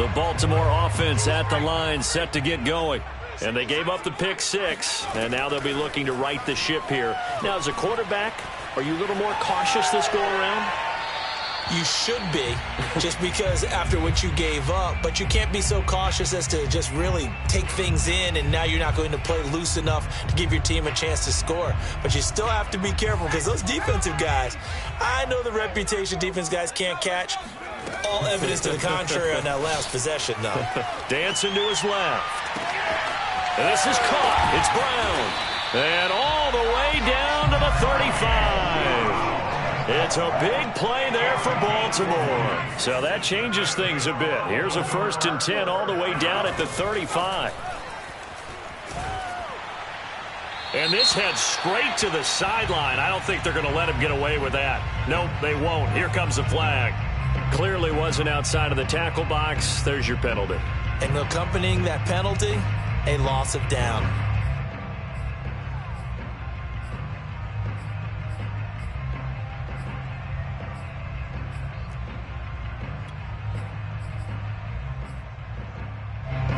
The Baltimore offense at the line, set to get going. And they gave up the pick six, and now they'll be looking to right the ship here. Now, as a quarterback, are you a little more cautious this go-around? You should be, just because after what you gave up, but you can't be so cautious as to just really take things in, and now you're not going to play loose enough to give your team a chance to score. But you still have to be careful, because those defensive guys, I know the reputation defense guys can't catch. All evidence to the contrary on that last possession, though. Dancing to his left. And this is caught. It's Brown. And all the way down to the 35. It's a big play there for Baltimore. So that changes things a bit. Here's a 1st and 10 all the way down at the 35. And this heads straight to the sideline. I don't think they're going to let him get away with that. Nope, they won't. Here comes the flag. Clearly wasn't outside of the tackle box. There's your penalty. And accompanying that penalty, a loss of down.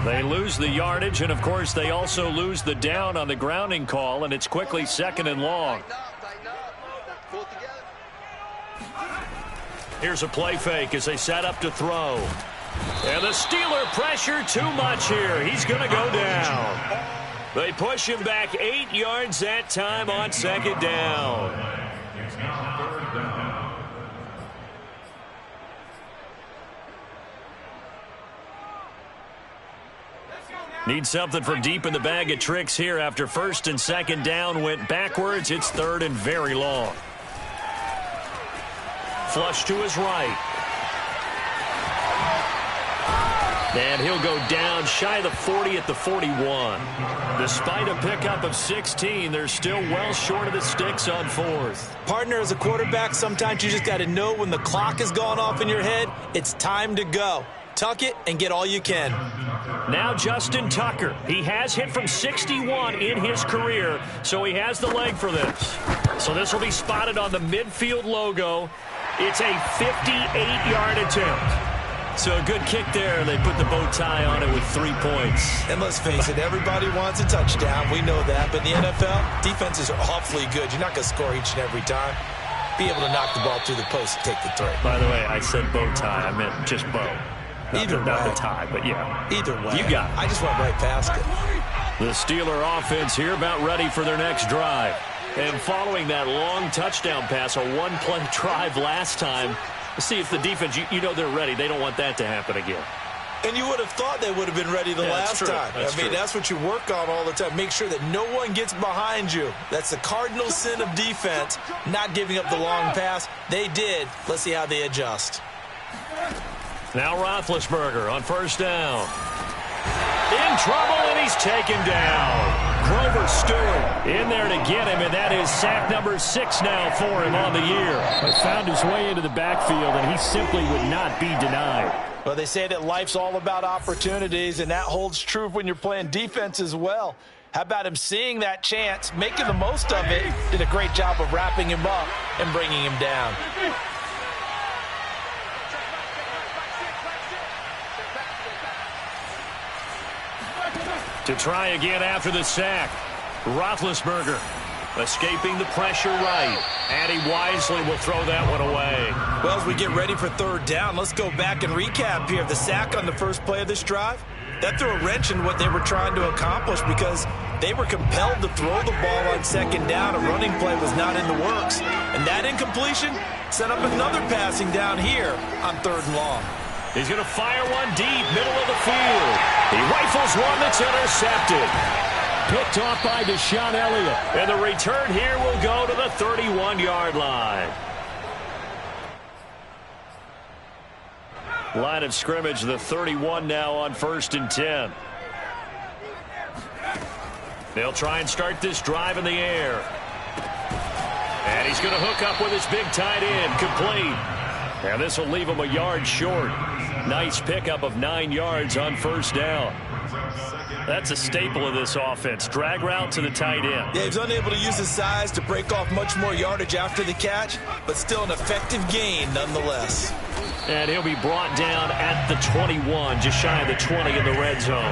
They lose the yardage, and, of course, they also lose the down on the grounding call, and it's quickly 2nd and long. Here's a play fake as they set up to throw. And the Steeler pressure too much here. He's going to go down. They push him back 8 yards that time on 2nd down. Need something from deep in the bag of tricks here after 1st and 2nd down went backwards. It's 3rd and very long. Flush to his right. And he'll go down shy of the 40 at the 41. Despite a pickup of 16, they're still well short of the sticks on 4th. Partner, as a quarterback, sometimes you just got to know when the clock has gone off in your head, it's time to go. Tuck it and get all you can. Now Justin Tucker. He has hit from 61 in his career, so he has the leg for this. So this will be spotted on the midfield logo. It's a 58-yard attempt. So a good kick there. They put the bow tie on it with 3 points. And let's face it, everybody wants a touchdown. We know that. But in the NFL, defenses are awfully good. You're not going to score each and every time. Be able to knock the ball through the post and take the throw. By the way, I said bow tie. I meant just bow. Not the tie, but yeah. Either way. You got it. I just went right past it. The Steeler offense here about ready for their next drive. And following that long touchdown pass, a one-play drive last time, see if the defense, you know they're ready. They don't want that to happen again. And you would have thought they would have been ready the last time. That's what you work on all the time. Make sure that no one gets behind you. That's the cardinal sin of defense, not giving up the long pass. They did. Let's see how they adjust. Now Roethlisberger on 1st down. In trouble, and he's taken down. Grover Stewart in there to get him, and that is sack number 6 now for him on the year. He found his way into the backfield, and he simply would not be denied. Well, they say that life's all about opportunities, and that holds true when you're playing defense as well. How about him seeing that chance, making the most of it, did a great job of wrapping him up and bringing him down. To try again after the sack. Roethlisberger escaping the pressure right. And he wisely will throw that one away. Well, as we get ready for 3rd down, let's go back and recap here. The sack on the first play of this drive, that threw a wrench in what they were trying to accomplish because they were compelled to throw the ball on 2nd down. A running play was not in the works. And that incompletion set up another passing down here on 3rd and long. He's going to fire one deep, middle of the field. He rifles one that's intercepted. Picked off by Deshaun Elliott. And the return here will go to the 31-yard line. Line of scrimmage, the 31 now on 1st and 10. They'll try and start this drive in the air. And he's going to hook up with his big tight end, complete. And this will leave him a yard short. Nice pickup of 9 yards on 1st down. That's a staple of this offense. Drag route to the tight end. Yeah, he's unable to use his size to break off much more yardage after the catch, but still an effective gain nonetheless. And he'll be brought down at the 21, just shy of the 20 in the red zone.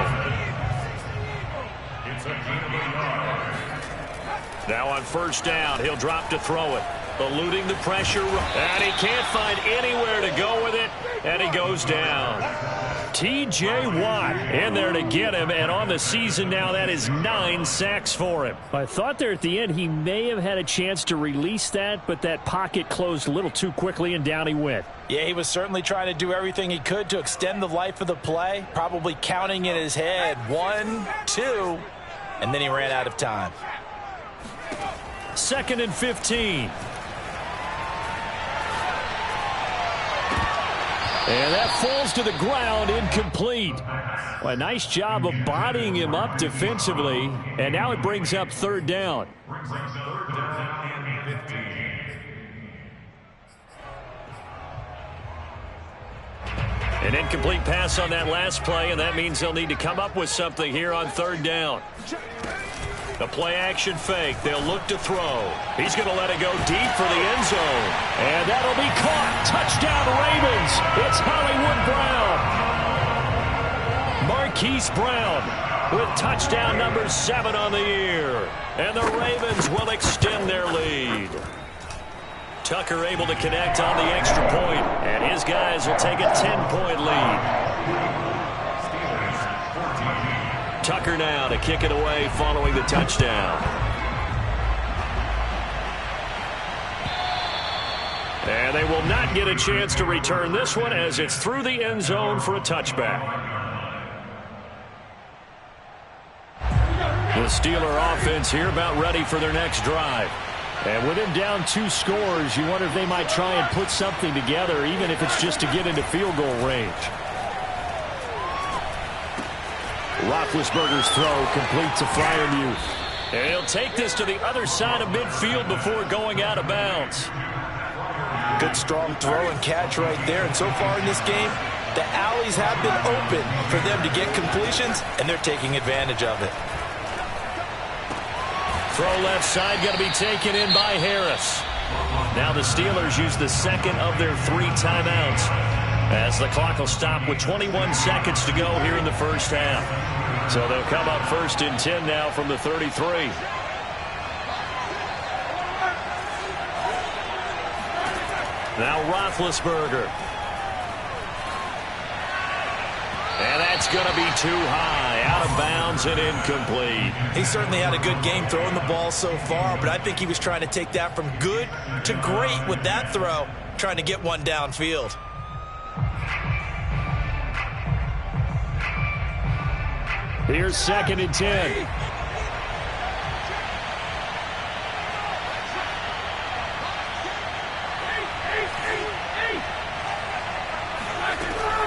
Now on first down, he'll drop to throw it. Eluding the pressure, and he can't find anywhere to go with it, and he goes down. T.J. Watt in there to get him, and on the season now, that is 9 sacks for him. I thought there at the end he may have had a chance to release that, but that pocket closed a little too quickly, and down he went. Yeah, he was certainly trying to do everything he could to extend the life of the play, probably counting in his head 1, 2, and then he ran out of time. 2nd and 15. And that falls to the ground, incomplete. Well, a nice job of bodying him up defensively, and now it brings up 3rd down. An incomplete pass on that last play, and that means they'll need to come up with something here on 3rd down. The play-action fake. They'll look to throw. He's going to let it go deep for the end zone. And that'll be caught. Touchdown, Ravens. It's Hollywood Brown. Marquise Brown with touchdown number 7 on the year. And the Ravens will extend their lead. Tucker able to connect on the extra point, and his guys will take a 10-point lead. Tucker now to kick it away following the touchdown. And they will not get a chance to return this one as it's through the end zone for a touchback. The Steeler offense here about ready for their next drive. And with him down 2 scores, you wonder if they might try and put something together, even if it's just to get into field goal range. Roethlisberger's throw complete to Freiermuth. And he'll take this to the other side of midfield before going out of bounds. Good strong throw and catch right there. And so far in this game, the alleys have been open for them to get completions, and they're taking advantage of it. Throw left side going to be taken in by Harris. Now the Steelers use the 2nd of their 3 timeouts, as the clock will stop with 21 seconds to go here in the first half. So they'll come up 1st and 10 now from the 33. Now Roethlisberger. And that's going to be too high, out of bounds and incomplete. He certainly had a good game throwing the ball so far, but I think he was trying to take that from good to great with that throw, trying to get one downfield. Here's 2nd and 10.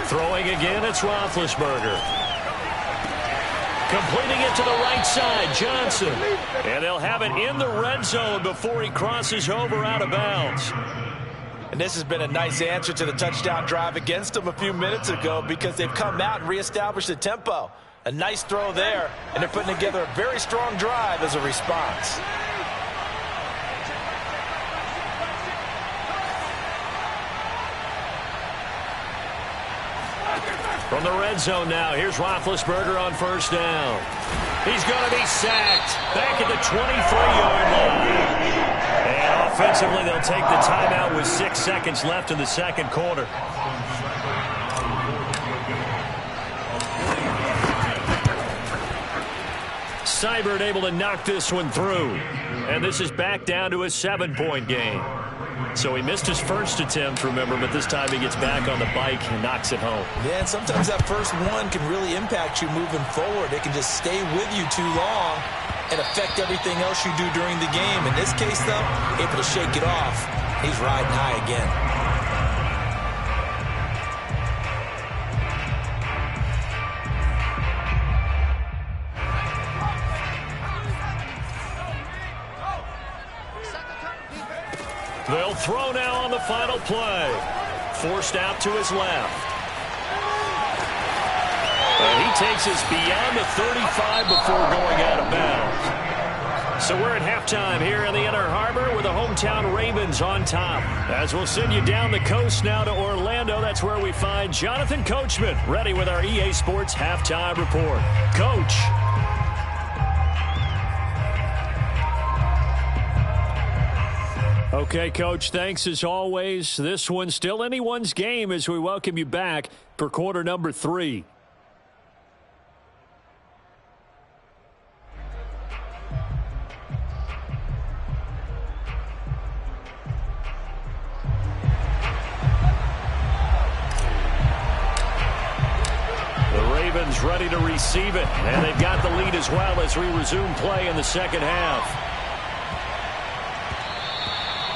Throwing again, it's Roethlisberger. Completing it to the right side, Johnson. And they'll have it in the red zone before he crosses over out of bounds. And this has been a nice answer to the touchdown drive against them a few minutes ago, because they've come out and reestablished the tempo. A nice throw there, and they're putting together a very strong drive as a response. From the red zone now, here's Roethlisberger on 1st down. He's going to be sacked back at the 23-yard line. And offensively, they'll take the timeout with 6 seconds left in the 2nd quarter. Seibert able to knock this one through. And this is back down to a 7-point game. So he missed his first attempt, remember, but this time he gets back on the bike and knocks it home. Yeah, and sometimes that first one can really impact you moving forward. It can just stay with you too long and affect everything else you do during the game. In this case, though, able to shake it off. He's riding high again. They'll throw now on the final play. Forced out to his left. And he takes us beyond the 35 before going out of bounds. So we're at halftime here in the Inner Harbor with the hometown Ravens on top. As we'll send you down the coast now to Orlando, that's where we find Jonathan Coachman ready with our EA Sports halftime report. Coach. Okay, Coach, thanks as always. This one's still anyone's game as we welcome you back for quarter number 3. Ready to receive it, and they've got the lead as well as we resume play in the second half.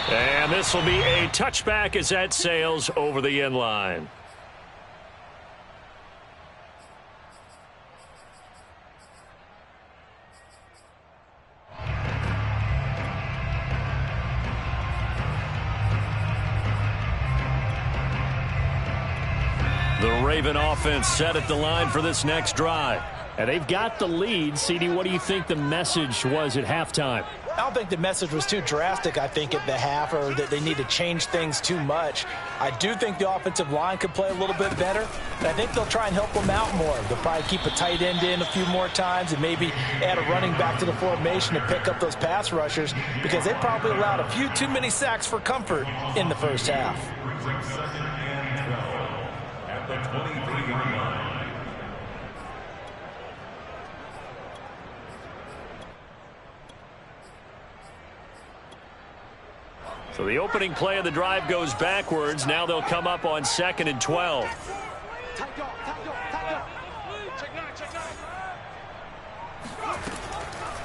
And this will be a touchback as that sails over the end line. The Raven offense set at the line for this next drive. And they've got the lead. CD, what do you think the message was at halftime? I don't think the message was too drastic, I think, at the half, or that they need to change things too much. I do think the offensive line could play a little bit better, and I think they'll try and help them out more. They'll probably keep a tight end in a few more times and maybe add a running back to the formation to pick up those pass rushers, because they probably allowed a few too many sacks for comfort in the first half. At the 23-yard line. So the opening play of the drive goes backwards. Now they'll come up on 2nd and 12.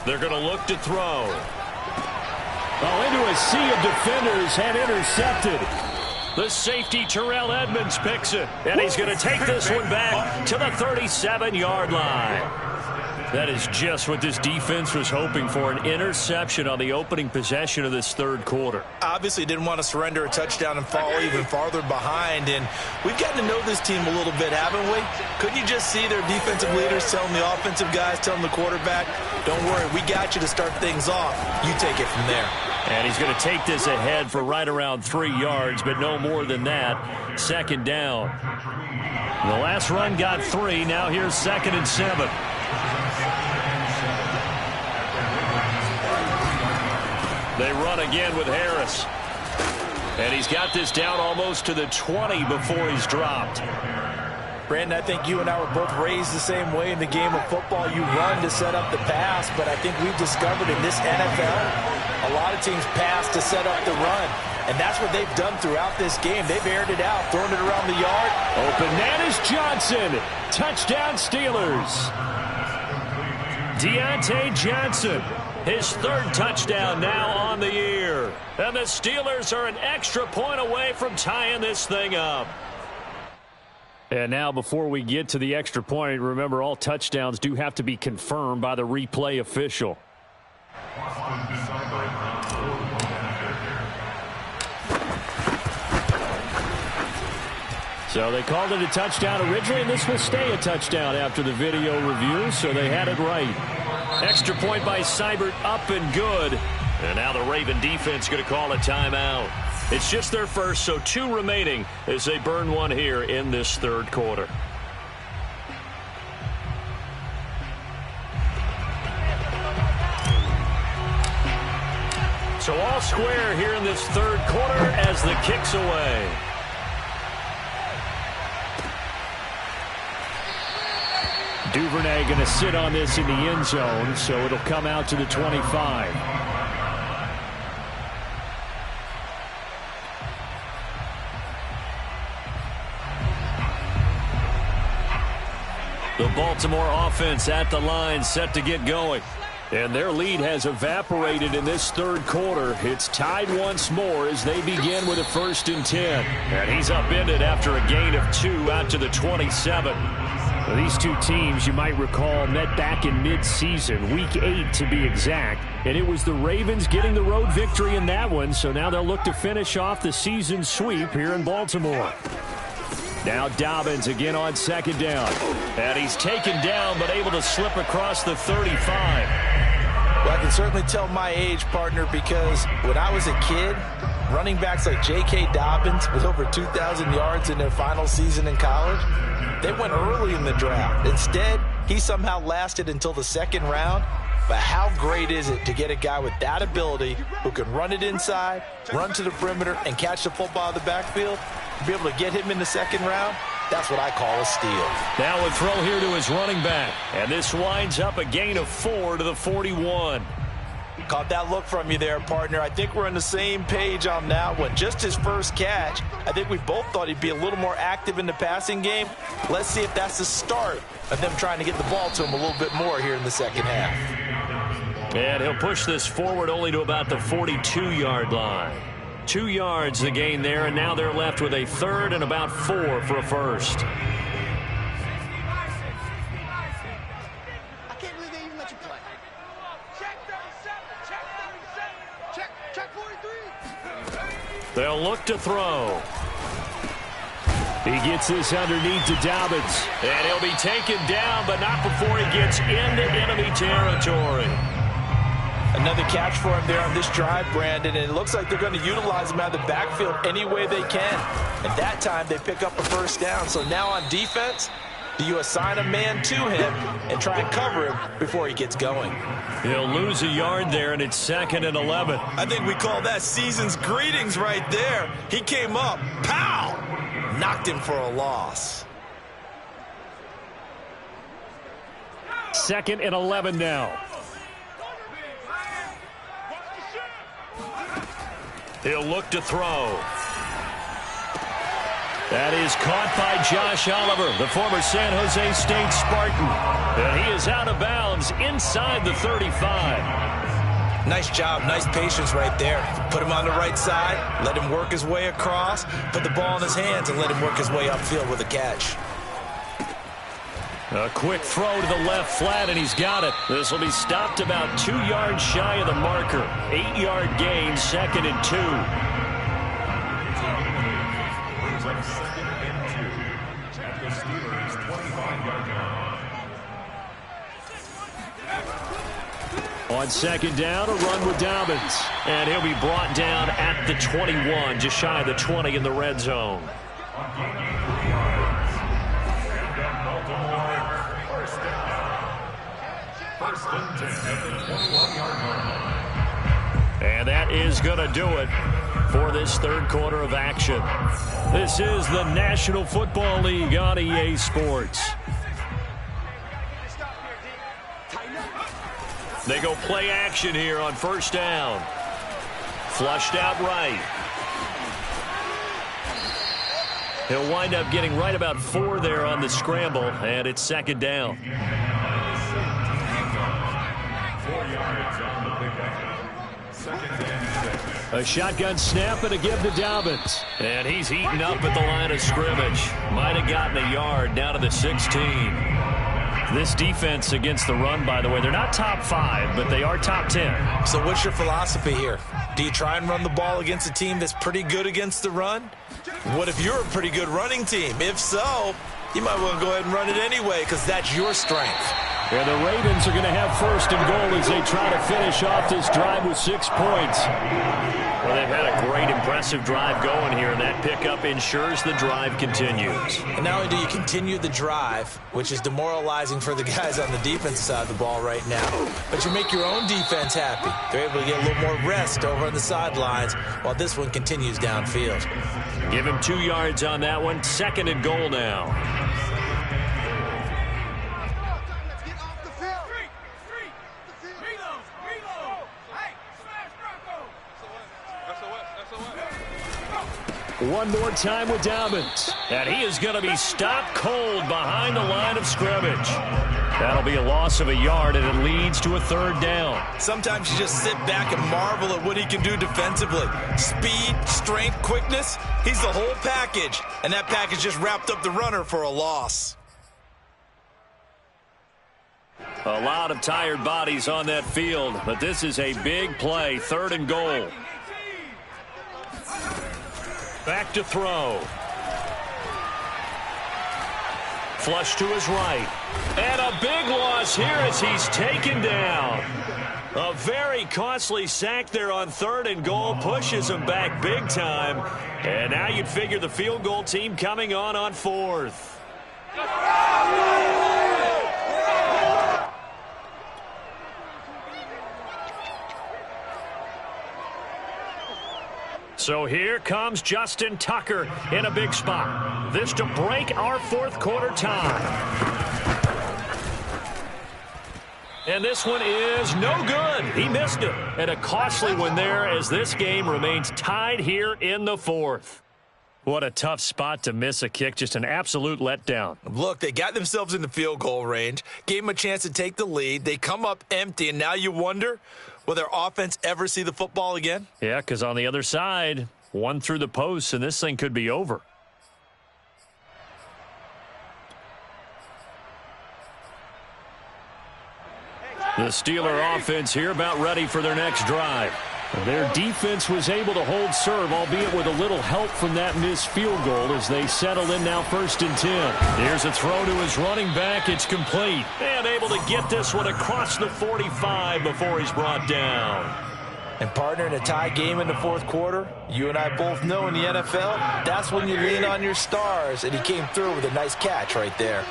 They're going to look to throw. Oh, into a sea of defenders and intercepted. The safety, Terrell Edmonds, picks it. And he's going to take this one back to the 37-yard line. That is just what this defense was hoping for, an interception on the opening possession of this third quarter. Obviously didn't want to surrender a touchdown and fall even farther behind, and we've gotten to know this team a little bit, haven't we? Couldn't you just see their defensive leaders telling the offensive guys, telling the quarterback, don't worry, we got you to start things off. You take it from there. And he's going to take this ahead for right around 3 yards, but no more than that. 2nd down. The last run got 3. Now here's 2nd and 7. They run again with Harris. And he's got this down almost to the 20 before he's dropped. Brandon, I think you and I were both raised the same way in the game of football. You run to set up the pass, but I think we've discovered in this NFL, a lot of teams pass to set up the run. And that's what they've done throughout this game. They've aired it out, thrown it around the yard. Open man is Johnson. Touchdown Steelers. Deontay Johnson, his 3rd touchdown now on the year. And the Steelers are an extra point away from tying this thing up. And now before we get to the extra point, remember all touchdowns do have to be confirmed by the replay official. So they called it a touchdown originally, and this will stay a touchdown after the video review, so they had it right. Extra point by Seibert, up and good. And now the Raven defense going to call a timeout. It's just their first, so 2 remaining as they burn one here in this third quarter. So all square here in this third quarter as the kick's away. Duvernay going to sit on this in the end zone, so it'll come out to the 25. The Baltimore offense at the line, set to get going. And their lead has evaporated in this third quarter. It's tied once more as they begin with a 1st and 10. And he's upended after a gain of 2 out to the 27. Well, these two teams, you might recall, met back in mid-season, week 8 to be exact. And it was the Ravens getting the road victory in that one, so now they'll look to finish off the season sweep here in Baltimore. Now Dobbins again on second down. And he's taken down but able to slip across the 35. Well, I can certainly tell my age, partner, because when I was a kid, running backs like J.K. Dobbins with over 2,000 yards in their final season in college, they went early in the draft. Instead, he somehow lasted until the second round. But how great is it to get a guy with that ability who can run it inside, run to the perimeter, and catch the football in the backfield? To be able to get him in the second round, that's what I call a steal. Now a throw here to his running back. And this winds up a gain of 4 to the 41. Caught that look from you there, partner. I think we're on the same page on that one. Just his first catch. I think we both thought he'd be a little more active in the passing game. Let's see if that's the start of them trying to get the ball to him a little bit more here in the second half. And he'll push this forward only to about the 42-yard line. 2 yards the gain there, and now they're left with a third and about 4 for a first. I can't believe they even let you play. Check 37, check 37, check 43. They'll look to throw. He gets this underneath to Dobbins, and he'll be taken down, but not before he gets into enemy territory. Another catch for him there on this drive, Brandon, and it looks like they're going to utilize him out of the backfield any way they can. And that time they pick up a first down. So now on defense, do you assign a man to him and try and cover him before he gets going? He'll lose a yard there, and it's 2nd and 11. I think we call that season's greetings right there. He came up, pow, knocked him for a loss. 2nd and 11 now. He'll look to throw. That is caught by Josh Oliver, the former San Jose State Spartan. And he is out of bounds inside the 35. Nice job, nice patience right there. Put him on the right side, let him work his way across, put the ball in his hands, and let him work his way upfield with a catch. A quick throw to the left flat, and he's got it. This will be stopped about 2 yards shy of the marker. 8-yard gain, 2nd and 2. Brings up 2nd and 2 at the Steelers' 25-yard line. On second down, a run with Dobbins. And he'll be brought down at the 21, just shy of the 20 in the red zone. And that is going to do it for this third quarter of action. This is the National Football League on EA Sports. They go play action here on first down. Flushed out right. He'll wind up getting right about 4 there on the scramble, and it's second down. 4 yards on the pickup. 2nd and 6. A shotgun snap and a give to Dobbins. And he's eaten up at the line of scrimmage. Might have gotten a yard down to the 16. This defense against the run, by the way, they're not top 5, but they are top 10. So what's your philosophy here? Do you try and run the ball against a team that's pretty good against the run? What if you're a pretty good running team? If so, you might want to go ahead and run it anyway because that's your strength. And the Ravens are going to have first and goal as they try to finish off this drive with 6 points. Well, they've had a great, impressive drive going here, and that pickup ensures the drive continues. And not only do you continue the drive, which is demoralizing for the guys on the defensive side of the ball right now, but you make your own defense happy. They're able to get a little more rest over on the sidelines while this one continues downfield. Give him 2 yards on that one. 2nd and goal now. One more time with Dobbins. And he is going to be stopped cold behind the line of scrimmage. That'll be a loss of a yard, and it leads to a third down. Sometimes you just sit back and marvel at what he can do defensively. Speed, strength, quickness, he's the whole package. And that package just wrapped up the runner for a loss. A lot of tired bodies on that field, but this is a big play, 3rd and goal. Back to throw. Flush to his right. And a big loss here as he's taken down. A very costly sack there on 3rd and goal. Pushes him back big time. And now you'd figure the field goal team coming on 4th. So here comes Justin Tucker in a big spot. This to break our 4th quarter tie. And this one is no good. He missed it. And a costly one there as this game remains tied here in the 4th. What a tough spot to miss a kick. Just an absolute letdown. Look, they got themselves in the field goal range, gave them a chance to take the lead. They come up empty, and now you wonder, will their offense ever see the football again? Yeah, because on the other side, one through the post, and this thing could be over. The Steeler offense here about ready for their next drive. Their defense was able to hold serve, albeit with a little help from that missed field goal as they settle in now 1st and 10. Here's a throw to his running back. It's complete. And able to get this one across the 45 before he's brought down. And partner, in a tie game in the 4th quarter, you and I both know in the NFL, that's when you lean on your stars. And he came through with a nice catch right there.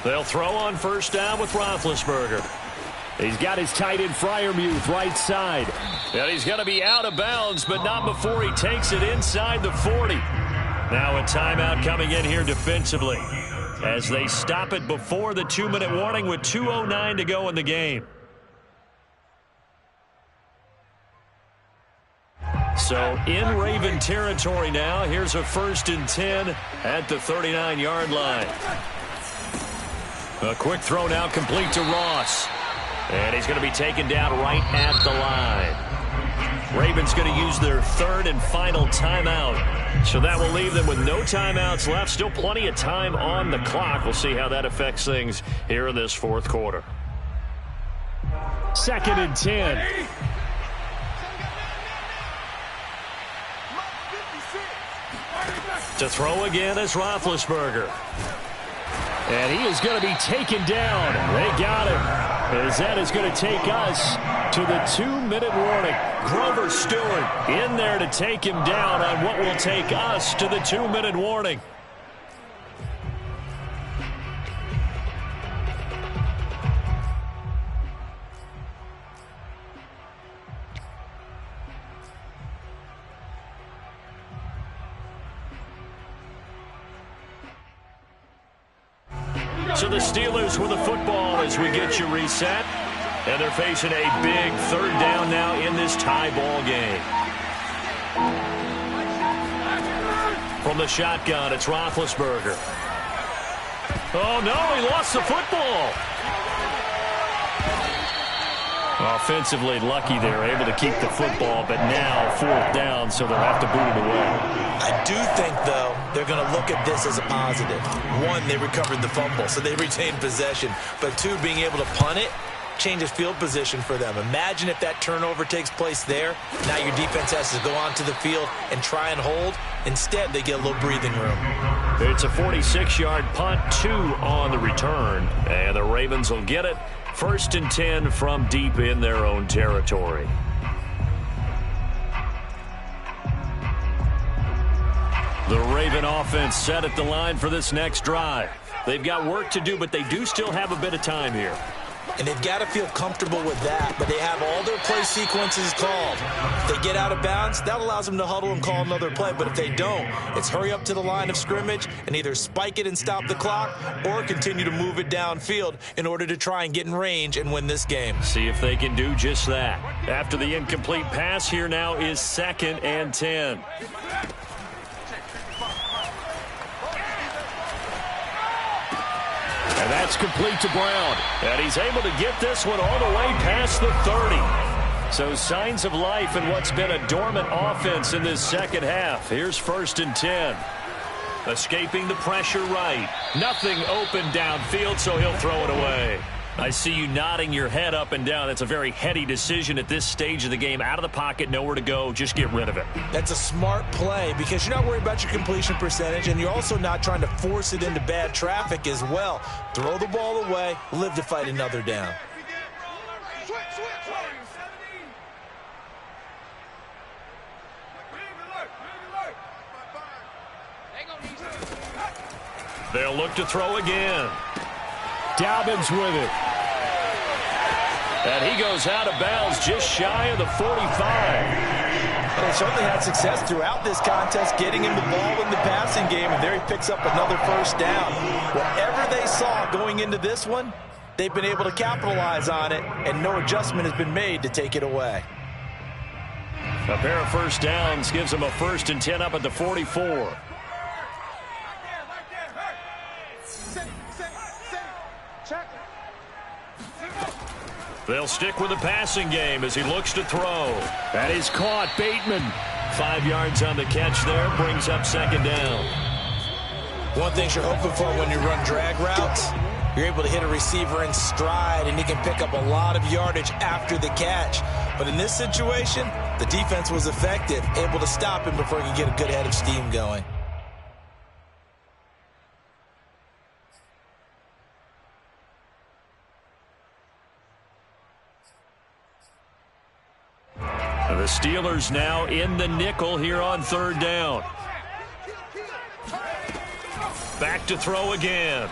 They'll throw on 1st down with Roethlisberger. He's got his tight end Freiermuth right side. And he's going to be out of bounds, but not before he takes it inside the 40. Now a timeout coming in here defensively as they stop it before the 2-minute warning with 2:09 to go in the game. So in Raven territory now. Here's a 1st and 10 at the 39-yard line. A quick throw now complete to Ross. And he's going to be taken down right at the line. Ravens going to use their 3rd and final timeout. So that will leave them with no timeouts left. Still plenty of time on the clock. We'll see how that affects things here in this 4th quarter. 2nd and 10. To throw again is Roethlisberger. And he is going to be taken down. They got him. As that is going to take us to the 2-minute warning. Grover Stewart in there to take him down on what will take us to the 2-minute warning. So the Steelers with the football as we get you reset. And they're facing a big 3rd down now in this tie ball game. From the shotgun, it's Roethlisberger. Oh, no, he lost the football. Offensively lucky they're able to keep the football, but now 4th down, so they'll have to boot it away. I do think, though, they're going to look at this as a positive. 1, they recovered the fumble, so they retained possession. But 2, being able to punt it changes field position for them. Imagine if that turnover takes place there. Now your defense has to go onto the field and try and hold. Instead, they get a little breathing room. It's a 46-yard punt, 2 on the return. And the Ravens will get it. 1st and 10 from deep in their own territory. The Raven offense set at the line for this next drive. They've got work to do, but they do still have a bit of time here. And they've got to feel comfortable with that, but they have all their play sequences called. If they get out of bounds, that allows them to huddle and call another play. But if they don't, it's hurry up to the line of scrimmage and either spike it and stop the clock or continue to move it downfield in order to try and get in range and win this game. See if they can do just that. After the incomplete pass, here now is 2nd and 10. And that's complete to Brown. And he's able to get this one all the way past the 30. So signs of life in what's been a dormant offense in this second half. Here's 1st and 10. Escaping the pressure right. Nothing open downfield, so he'll throw it away. I see you nodding your head up and down. That's a very heady decision at this stage of the game. Out of the pocket, nowhere to go, just get rid of it. That's a smart play because you're not worried about your completion percentage, and you're also not trying to force it into bad traffic as well. Throw the ball away, live to fight another down. They'll look to throw again. Dobbins with it. And he goes out of bounds just shy of the 45. They certainly had success throughout this contest getting him the ball in the passing game, and there he picks up another first down. Whatever they saw going into this one, they've been able to capitalize on it, and no adjustment has been made to take it away. A pair of first downs gives them a 1st and 10 up at the 44. They'll stick with the passing game as he looks to throw. That is caught. Bateman. 5 yards on the catch there, brings up 2nd down. One thing you're hoping for when you run drag routes, you're able to hit a receiver in stride, and he can pick up a lot of yardage after the catch. But in this situation, the defense was effective, able to stop him before he could get a good head of steam going. The Steelers now in the nickel here on 3rd down. Back to throw again.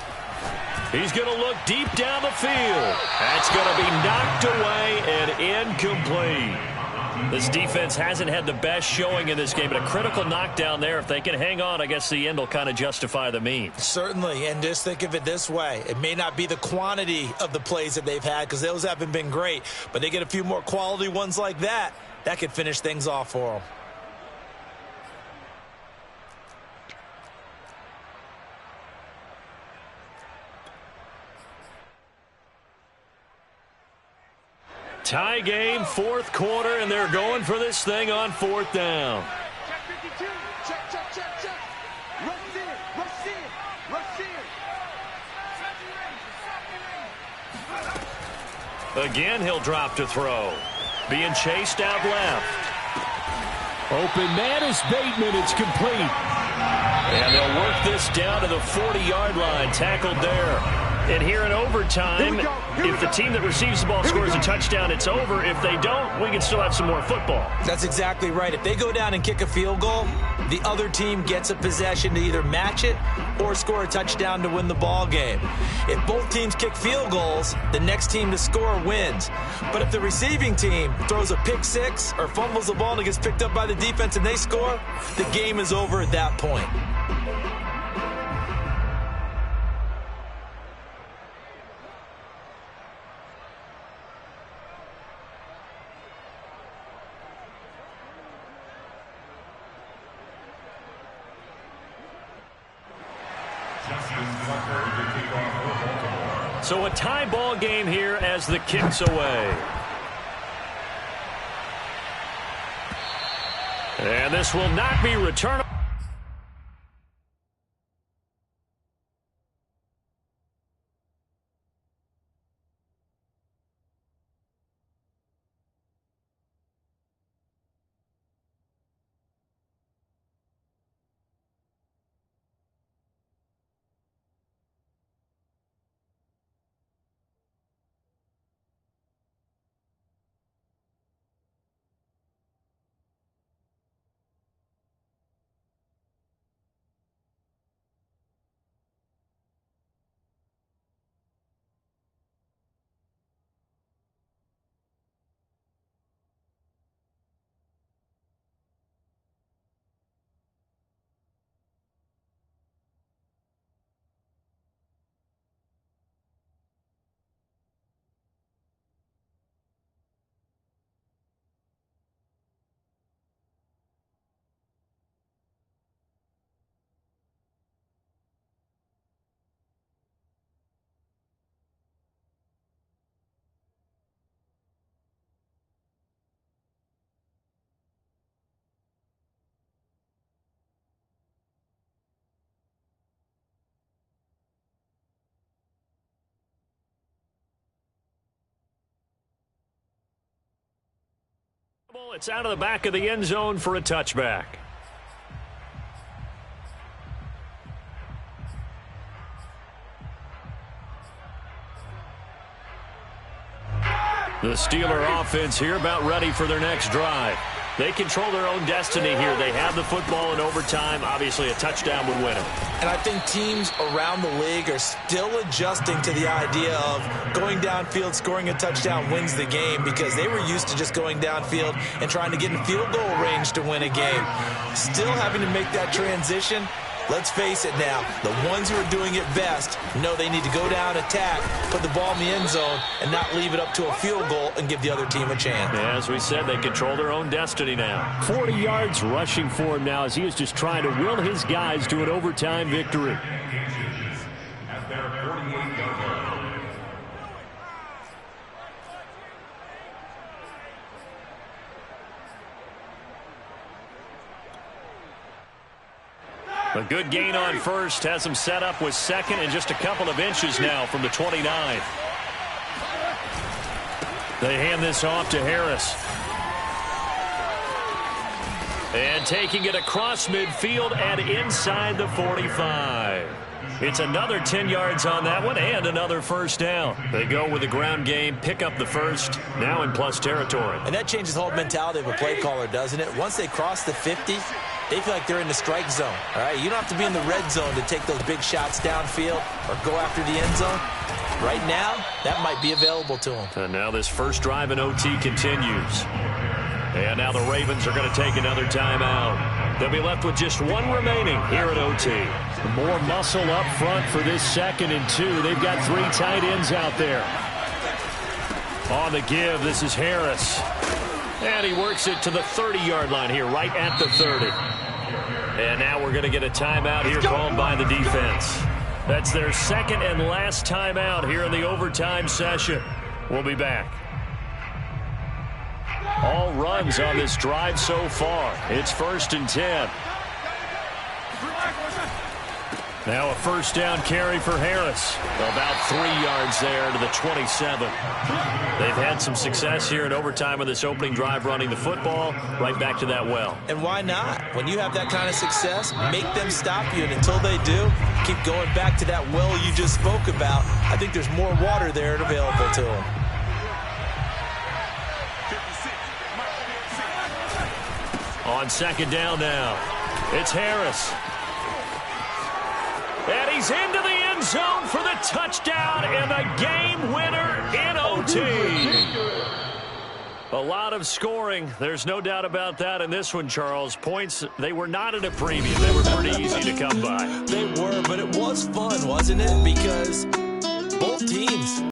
He's going to look deep down the field. That's going to be knocked away and incomplete. This defense hasn't had the best showing in this game, but a critical knockdown there. If they can hang on, I guess the end will kind of justify the means. Certainly, and just think of it this way. It may not be the quantity of the plays that they've had because those haven't been great, but they get a few more quality ones like that. That could finish things off for them. Tie game, 4th quarter, and they're going for this thing on 4th down. Check 52. Check. Rush in. Again, he'll drop to throw. Being chased out left. Open man is Bateman. It's complete. And they'll work this down to the 40-yard line. Tackled there. And here in overtime, if the team that receives the ball scores a touchdown, it's over. If they don't, we can still have some more football. That's exactly right. If they go down and kick a field goal, the other team gets a possession to either match it or score a touchdown to win the ball game. If both teams kick field goals, the next team to score wins. But if the receiving team throws a pick six or fumbles the ball and it gets picked up by the defense and they score, the game is over at that point. So a tie ball game here as the kick's away. And this will not be returned. It's out of the back of the end zone for a touchback. The Steeler offense here about ready for their next drive. They control their own destiny here. They have the football in overtime. Obviously, a touchdown would win it. And I think teams around the league are still adjusting to the idea of going downfield, scoring a touchdown wins the game, because they were used to just going downfield and trying to get in field goal range to win a game. Still having to make that transition. Let's face it now, the ones who are doing it best know they need to go down, attack, put the ball in the end zone, and not leave it up to a field goal and give the other team a chance. Yeah, as we said, they control their own destiny now. 40 yards rushing for him now as he is just trying to will his guys to an overtime victory. At their 48-yard line. A good gain on first has him set up with second and just a couple of inches now from the 29. They hand this off to Harris. And taking it across midfield and inside the 45. It's another 10 yards on that one and another first down. They go with the ground game, pick up the first, now in plus territory. And that changes the whole mentality of a play caller, doesn't it? Once they cross the 50, they feel like they're in the strike zone. All right, you don't have to be in the red zone to take those big shots downfield or go after the end zone. Right now, that might be available to them. And now this first drive in OT continues. And now the Ravens are going to take another timeout. They'll be left with just one remaining here at OT. More muscle up front for this 2nd and 2. They've got 3 tight ends out there. On the give, this is Harris. And he works it to the 30-yard line here, right at the 30. And now we're going to get a timeout here called by the defense. That's their 2nd and last timeout here in the overtime session. We'll be back. All runs on this drive so far. It's 1st and 10. Now a first down carry for Harris. About 3 yards there to the 27. They've had some success here in overtime of this opening drive running the football right back to that well. And why not? When you have that kind of success, make them stop you. And until they do, keep going back to that well you just spoke about. I think there's more water there available to them. On 2nd down now, it's Harris. And he's into the end zone for the touchdown and the game winner in OT. A lot of scoring. There's no doubt about that in this one, Charles. Points, they were not in a premium. They were pretty easy to come by. They were, but it was fun, wasn't it? Because